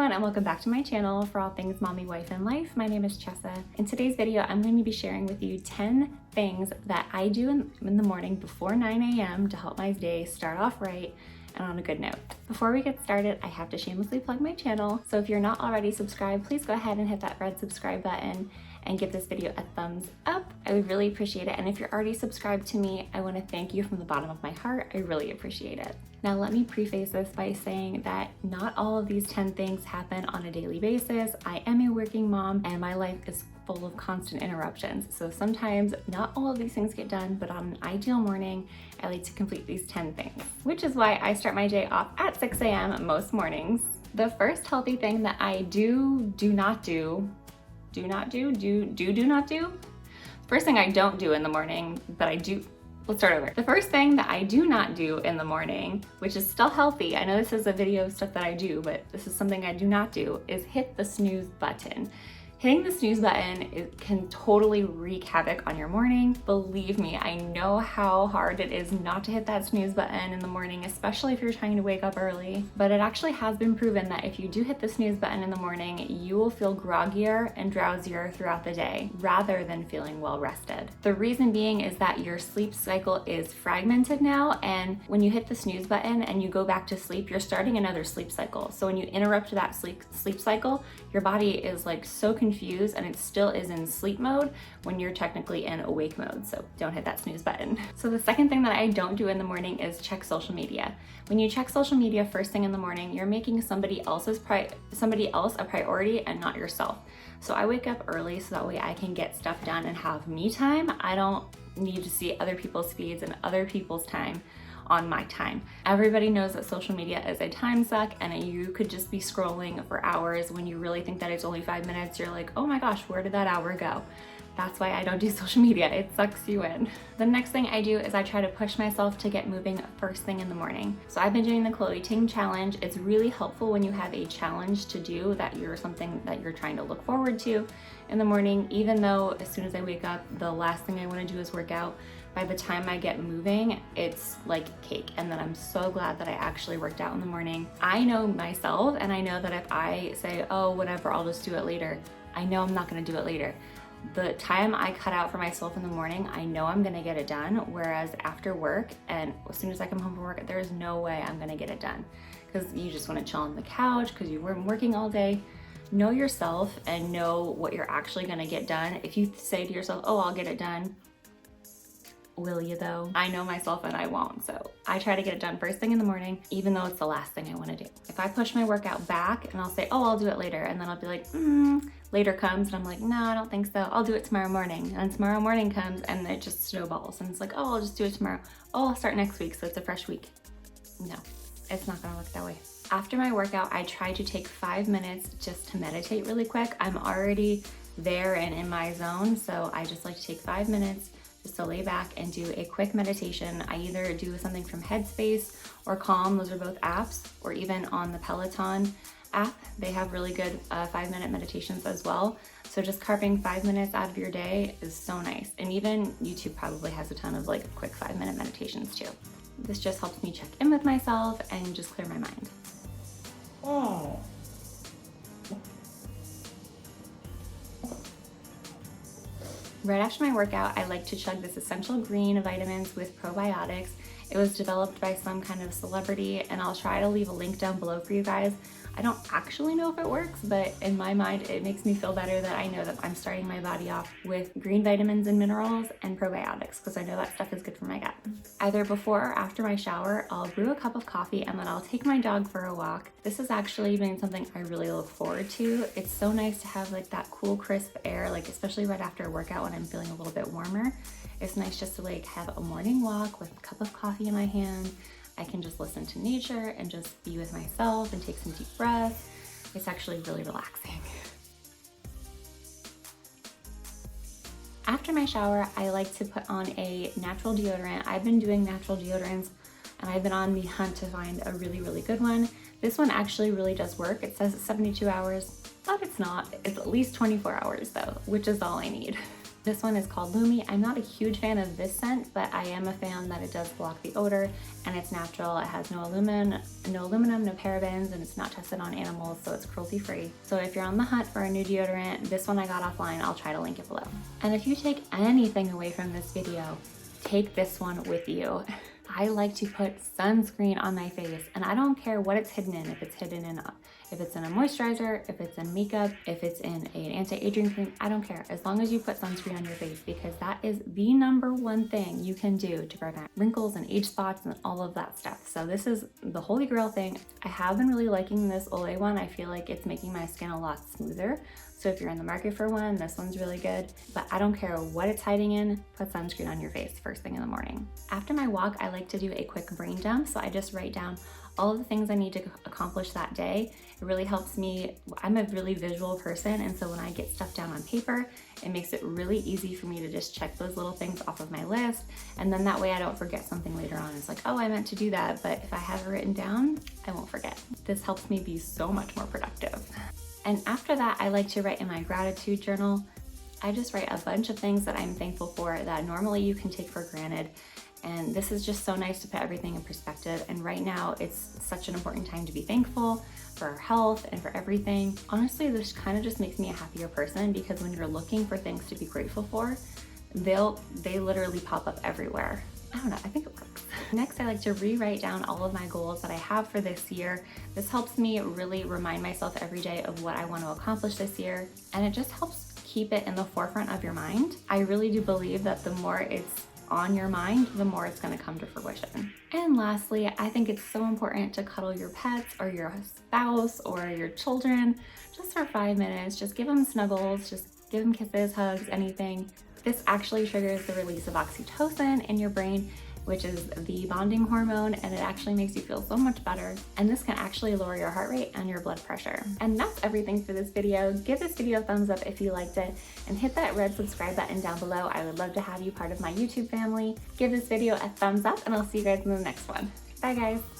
everyone, and welcome back to my channel for all things mommy, wife, and life. My name is Chessa. In today's video, I'm going to be sharing with you 10 things that I do in the morning before 9 a.m. to help my day start off right and on a good note. Before we get started, I have to shamelessly plug my channel. So if you're not already subscribed, please go ahead and hit that red subscribe button and give this video a thumbs up. I would really appreciate it. And if you're already subscribed to me, I want to thank you from the bottom of my heart. I really appreciate it. Now, let me preface this by saying that not all of these 10 things happen on a daily basis. I am a working mom and my life is full of constant interruptions. So sometimes not all of these things get done, but on an ideal morning, I like to complete these 10 things, which is why I start my day off at 6 a.m. most mornings. The first healthy thing that I do not do. First thing I don't do in the morning, but I do. Let's start over. The first thing that I do not do in the morning, which is still healthy, I know this is a video of stuff that I do, but this is something I do not do, is hit the snooze button. Hitting the snooze button can totally wreak havoc on your morning. Believe me, I know how hard it is not to hit that snooze button in the morning, especially if you're trying to wake up early. But it actually has been proven that if you do hit the snooze button in the morning, you will feel groggier and drowsier throughout the day, rather than feeling well rested. The reason being is that your sleep cycle is fragmented now, and when you hit the snooze button and you go back to sleep, you're starting another sleep cycle. So when you interrupt that sleep cycle, your body is like so confused and it still is in sleep mode when you're technically in awake mode. So don't hit that snooze button. So the second thing that I don't do in the morning is check social media. When you check social media first thing in the morning, you're making somebody else a priority and not yourself. So I wake up early so that way I can get stuff done and have me time. I don't need to see other people's feeds and other people's time on my time. Everybody knows that social media is a time suck and you could just be scrolling for hours when you really think that it's only 5 minutes. You're like, oh my gosh, where did that hour go? That's why I don't do social media. It sucks you in. The next thing I do is I try to push myself to get moving first thing in the morning. So I've been doing the Chloe Ting challenge. It's really helpful when you have a challenge to do that you're something that you're trying to look forward to in the morning, even though as soon as I wake up, the last thing I want to do is work out. By the time I get moving, it's like cake. And then I'm so glad that I actually worked out in the morning. I know myself, and I know that if I say, oh, whatever, I'll just do it later, I know I'm not gonna do it later. The time I cut out for myself in the morning, I know I'm gonna get it done. Whereas after work, and as soon as I come home from work, there's no way I'm gonna get it done. Because you just wanna chill on the couch because you weren't working all day. Know yourself and know what you're actually gonna get done. If you say to yourself, oh, I'll get it done, will you though? I know myself and I won't. So I try to get it done first thing in the morning, even though it's the last thing I want to do. If I push my workout back and I'll say, oh, I'll do it later. And then I'll be like, later comes and I'm like, no, I don't think so. I'll do it tomorrow morning. And tomorrow morning comes and it just snowballs. And it's like, oh, I'll just do it tomorrow. Oh, I'll start next week. So it's a fresh week. No, it's not gonna work that way. After my workout, I try to take 5 minutes just to meditate really quick. I'm already there and in my zone. So I just like to take 5 minutes just to lay back and do a quick meditation. I either do something from Headspace or Calm, those are both apps, or even on the Peloton app, they have really good 5-minute meditations as well. So just carving 5 minutes out of your day is so nice. And even YouTube probably has a ton of like quick 5-minute meditations too. This just helps me check in with myself and just clear my mind. Oh. Right after my workout, I like to chug this essential green vitamins with probiotics. It was developed by some kind of celebrity, and I'll try to leave a link down below for you guys. I don't actually know if it works, but in my mind, it makes me feel better that I know that I'm starting my body off with green vitamins and minerals and probiotics, because I know that stuff is good for my gut. Either before or after my shower, I'll brew a cup of coffee and then I'll take my dog for a walk. This has actually been something I really look forward to. It's so nice to have like that cool, crisp air, like especially right after a workout when I'm feeling a little bit warmer. It's nice just to like have a morning walk with a cup of coffee in my hand. I can just listen to nature and just be with myself and take some deep breaths. It's actually really relaxing. After my shower, I like to put on a natural deodorant. I've been doing natural deodorants and I've been on the hunt to find a really, really good one. This one actually really does work. It says it's 72 hours, but it's not. It's at least 24 hours though, which is all I need. This one is called Lumi. I'm not a huge fan of this scent, but I am a fan that it does block the odor and it's natural. It has no aluminum, no parabens, and it's not tested on animals, so it's cruelty free. So if you're on the hunt for a new deodorant, this one I got offline, I'll try to link it below. And if you take anything away from this video, take this one with you. I like to put sunscreen on my face, and I don't care what it's hidden in, if it's in a moisturizer, if it's in makeup, if it's in an anti-aging cream, I don't care. As long as you put sunscreen on your face, because that is the #1 thing you can do to prevent wrinkles and age spots and all of that stuff. So this is the holy grail thing. I have been really liking this Olay one. I feel like it's making my skin a lot smoother. So if you're in the market for one, this one's really good. But I don't care what it's hiding in, put sunscreen on your face first thing in the morning. After my walk, I like to do a quick brain dump. So I just write down all of the things I need to accomplish that day. It really helps me. I'm a really visual person, and so when I get stuff down on paper, it makes it really easy for me to just check those little things off of my list. And then that way I don't forget something later on. It's like, oh, I meant to do that, but if I have it written down, I won't forget. This helps me be so much more productive. And after that, I like to write in my gratitude journal. I just write a bunch of things that I'm thankful for that normally you can take for granted. And this is just so nice to put everything in perspective. And right now, it's such an important time to be thankful for our health and for everything. Honestly, this kind of just makes me a happier person, because when you're looking for things to be grateful for, they literally pop up everywhere. I don't know, I think it works. Next, I like to rewrite down all of my goals that I have for this year. This helps me really remind myself every day of what I want to accomplish this year, and it just helps keep it in the forefront of your mind. I really do believe that the more it's on your mind, the more it's going to come to fruition. And lastly, I think it's so important to cuddle your pets or your spouse or your children just for 5 minutes. Just give them snuggles, just give them kisses, hugs, anything. This actually triggers the release of oxytocin in your brain, which is the bonding hormone, and it actually makes you feel so much better. And this can actually lower your heart rate and your blood pressure. And that's everything for this video. Give this video a thumbs up if you liked it, and hit that red subscribe button down below. I would love to have you part of my YouTube family. Give this video a thumbs up, and I'll see you guys in the next one. Bye guys.